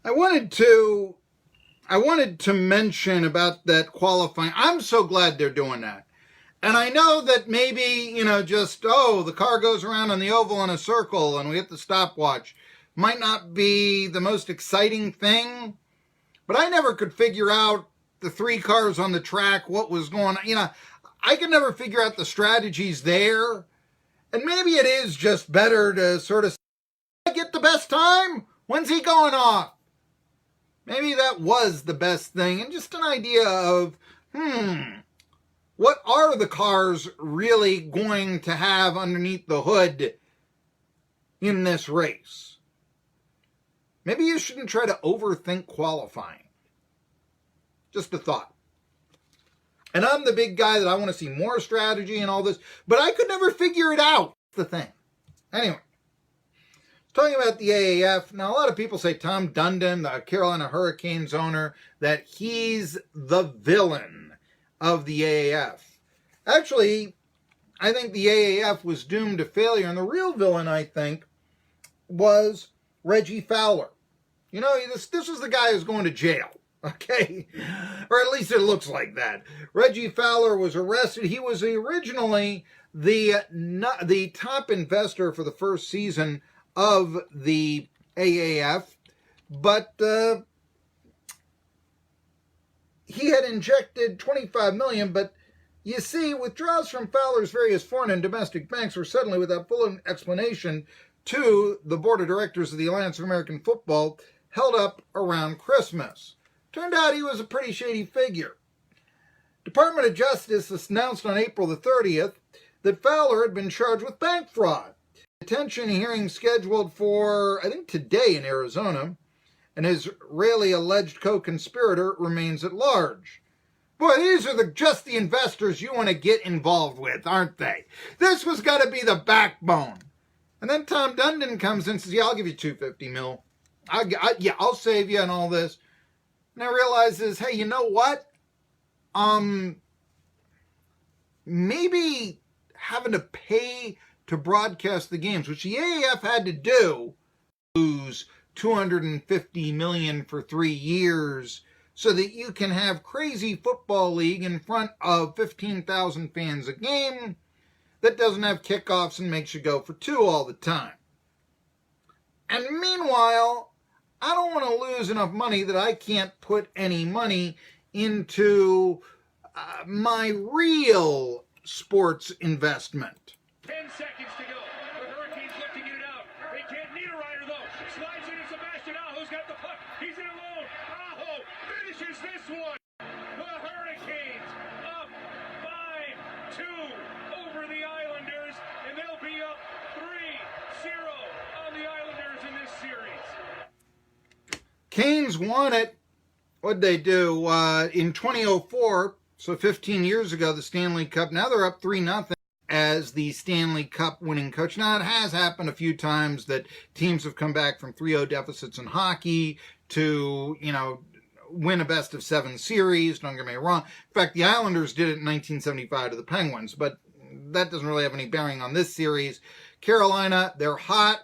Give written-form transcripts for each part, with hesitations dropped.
I wanted to mention about that qualifying. I'm so glad they're doing that. And I know that maybe, the car goes around on the oval in a circle and we hit the stopwatch might not be the most exciting thing, but I never could figure out the three cars on the track, what was going on. I could never figure out the strategies there. And maybe it is just better to sort of get the best time. When's he going off? Maybe that was the best thing. And just an idea of, what are the cars really going to have underneath the hood in this race? Maybe you shouldn't try to overthink qualifying. Just a thought. And I'm the big guy that I want to see more strategy and all this, but I could never figure it out. That's the thing. Anyway, talking about the AAF, now a lot of people say Tom Dundon, the Carolina Hurricanes owner, that he's the villain of the AAF. Actually, I think the AAF was doomed to failure, and the real villain, I think, was Reggie Fowler. This was the guy who's going to jail, okay? Or at least it looks like that. Reggie Fowler was arrested. He was originally the top investor for the first season of the AAF, but he had injected $25 million, but you see, withdrawals from Fowler's various foreign and domestic banks were suddenly, without full explanation to the board of directors of the Alliance of American Football, held up around Christmas. Turned out he was a pretty shady figure. Department of Justice announced on April the 30th that Fowler had been charged with bank fraud. Detention hearing scheduled for, I think, today in Arizona, and his Israeli alleged co-conspirator remains at large. Boy, these are just the investors you want to get involved with, aren't they? This was got to be the backbone. And then Tom Dundon comes in and says, I'll give you $250 million. I'll save you and all this. And I realizes, hey, you know what? Maybe having to pay to broadcast the games, which the AAF had to do, lose $250 million for 3 years so that you can have crazy football league in front of 15,000 fans a game that doesn't have kickoffs and makes you go for 2 all the time. And meanwhile, I don't want to lose enough money that I can't put any money into my real sports investment. 10 seconds to go. The Hurricanes look to get it out. They can't need a rider, though. Slides it in Sebastian Aho's got the puck. He's in alone. Aho finishes this one. The Hurricanes up 5-2 over the Islanders, and they'll be up 3-0 on the Islanders in this series. Canes won it. What'd they do? In 2004, so 15 years ago, the Stanley Cup. Now they're up 3-0. As the Stanley Cup winning coach. Now, it has happened a few times that teams have come back from 3-0 deficits in hockey to, win a best-of-7 series. Don't get me wrong. In fact, the Islanders did it in 1975 to the Penguins, but that doesn't really have any bearing on this series. Carolina, they're hot.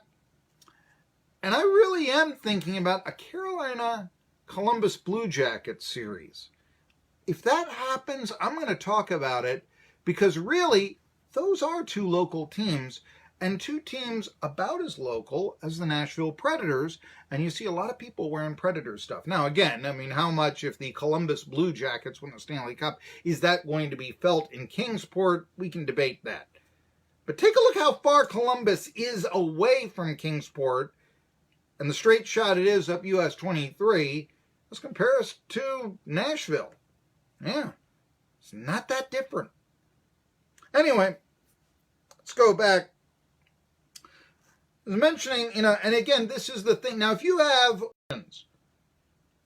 And I really am thinking about a Carolina-Columbus Blue Jackets series. If that happens, I'm going to talk about it because really, those are 2 local teams, and 2 teams about as local as the Nashville Predators, and you see a lot of people wearing Predator stuff. Now, again, how much if the Columbus Blue Jackets win the Stanley Cup, is that going to be felt in Kingsport? We can debate that. But take a look how far Columbus is away from Kingsport, and the straight shot it is up US 23. Let's compare us to Nashville. Yeah, it's not that different. Anyway, let's go back. I was mentioning, and again, this is the thing. Now, if you have,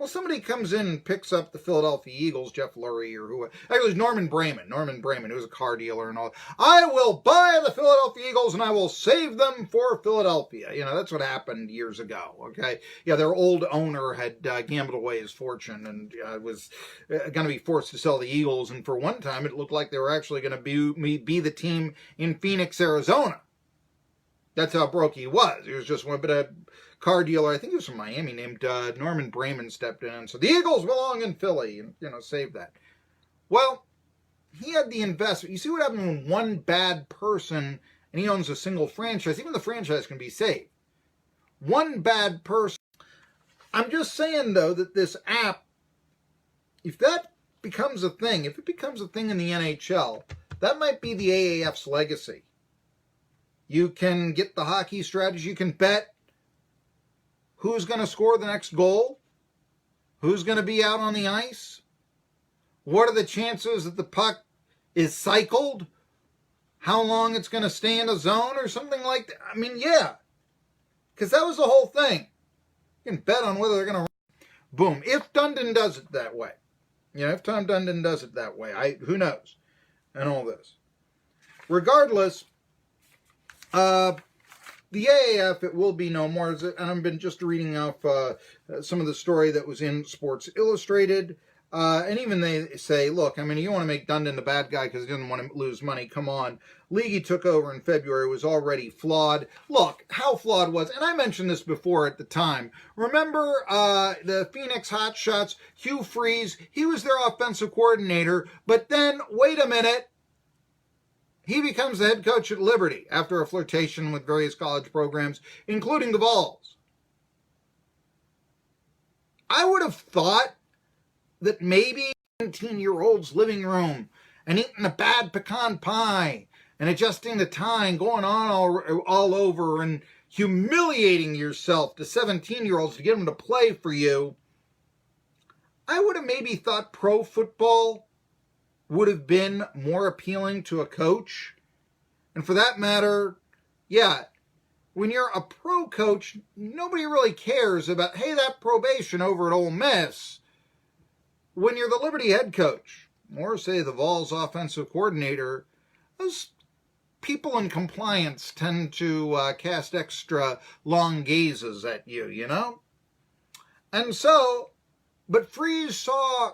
somebody comes in and picks up the Philadelphia Eagles, Jeff Lurie or who, actually Norman Braman, who was a car dealer and all. I will buy the Philadelphia Eagles and I will save them for Philadelphia. That's what happened years ago, okay? Yeah, their old owner had gambled away his fortune and was going to be forced to sell the Eagles. And for one time, it looked like they were actually going to be the team in Phoenix, Arizona. That's how broke he was. He was just one, but a car dealer, I think he was from Miami, named Norman Brayman, stepped in and said, the Eagles belong in Philly, and, saved that. Well, he had the investment. You see what happened when one bad person, and he owns a single franchise, even the franchise can be saved. One bad person. I'm just saying, though, that this app, if that becomes a thing, if it becomes a thing in the NHL, that might be the AAF's legacy. You can get the hockey strategy. You can bet who's going to score the next goal, who's going to be out on the ice, what are the chances that the puck is cycled, how long it's going to stay in a zone or something like that. I mean, yeah, because that was the whole thing. You can bet on whether they're going to boom. If Dundon does it that way, if Tom Dundon does it that way, who knows, and all this. Regardless, the AAF, it will be no more. And I've been just reading off some of the story that was in Sports Illustrated. And even they say, look, I mean, you want to make Dundon the bad guy because he didn't want to lose money. Come on. League he took over in February was already flawed. Look, how flawed was, and I mentioned this before at the time. Remember the Phoenix Hotshots, Hugh Freeze, he was their offensive coordinator, but then, wait a minute, he becomes the head coach at Liberty after a flirtation with various college programs, including the Vols. I would have thought that maybe 17-year-old's living room and eating a bad pecan pie and adjusting the tie and going on all over and humiliating yourself to 17-year-olds to get them to play for you, I would have maybe thought pro football would have been more appealing to a coach. And for that matter, yeah, when you're a pro coach, nobody really cares about, hey, that probation over at Ole Miss. When you're the Liberty head coach, or say the Vols offensive coordinator, those people in compliance tend to cast extra long gazes at you, And so, but Freeze saw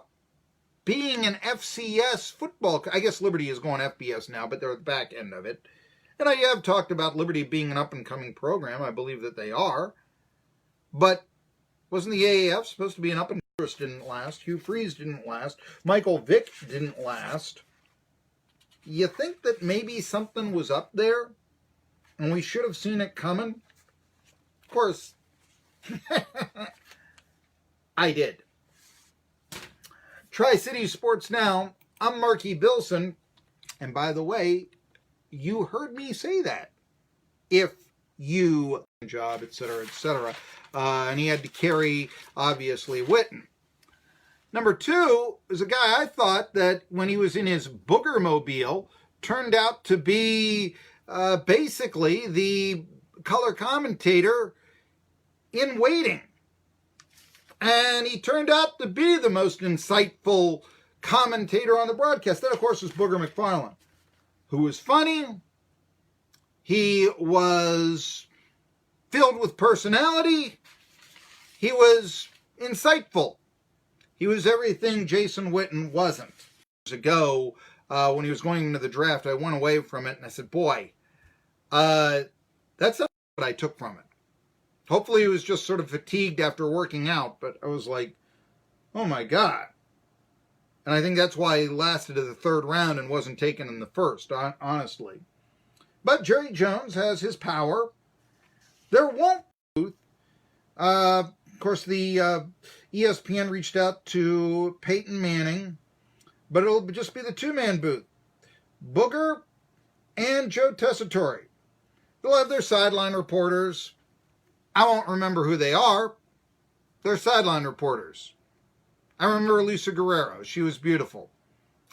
being an FCS football, I guess Liberty is going FBS now, but they're at the back end of it. And I have talked about Liberty being an up-and-coming program. I believe that they are. But wasn't the AAF supposed to be an up-and-coming? Didn't last. Hugh Freeze didn't last. Michael Vick didn't last. You think that maybe something was up there and we should have seen it coming? Of course, I did. Tri-City Sports Now. I'm Marky Billson. And by the way, you heard me say that. If you job, etc., etc. And he had to carry, obviously, Witten. Number two is a guy I thought that when he was in his booger mobile turned out to be basically the color commentator in waiting. And he turned out to be the most insightful commentator on the broadcast. That, of course, was Booger McFarland, who was funny. He was filled with personality. He was insightful. He was everything Jason Witten wasn't. Years ago, when he was going into the draft, I went away from it and I said, boy, that's not what I took from it. Hopefully he was just sort of fatigued after working out, but I was like, oh my God. And I think that's why he lasted to the third round and wasn't taken in the first, honestly. But Jerry Jones has his power. There won't be booth. Of course, the ESPN reached out to Peyton Manning, but it'll just be the two-man booth. Booger and Joe Tessitore. They'll have their sideline reporters. I won't remember who they are. They're sideline reporters. I remember Lisa Guerrero. She was beautiful.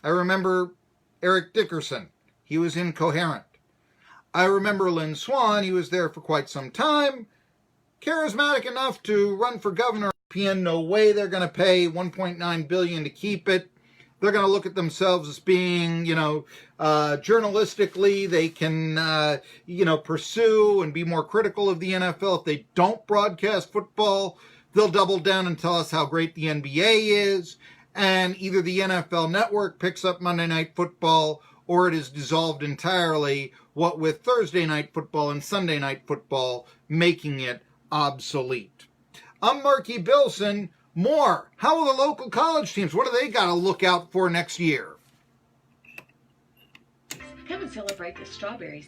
I remember Eric Dickerson. He was incoherent. I remember Lynn Swan. He was there for quite some time. Charismatic enough to run for governor. No way they're going to pay $1.9 billion to keep it. They're going to look at themselves as being, journalistically, they can, pursue and be more critical of the NFL. If they don't broadcast football, they'll double down and tell us how great the NBA is. And either the NFL Network picks up Monday Night Football or it is dissolved entirely, what with Thursday night football and Sunday night football making it obsolete. I'm Marky Billson. More. How are the local college teams? What do they got to look out for next year? Come and celebrate the strawberries.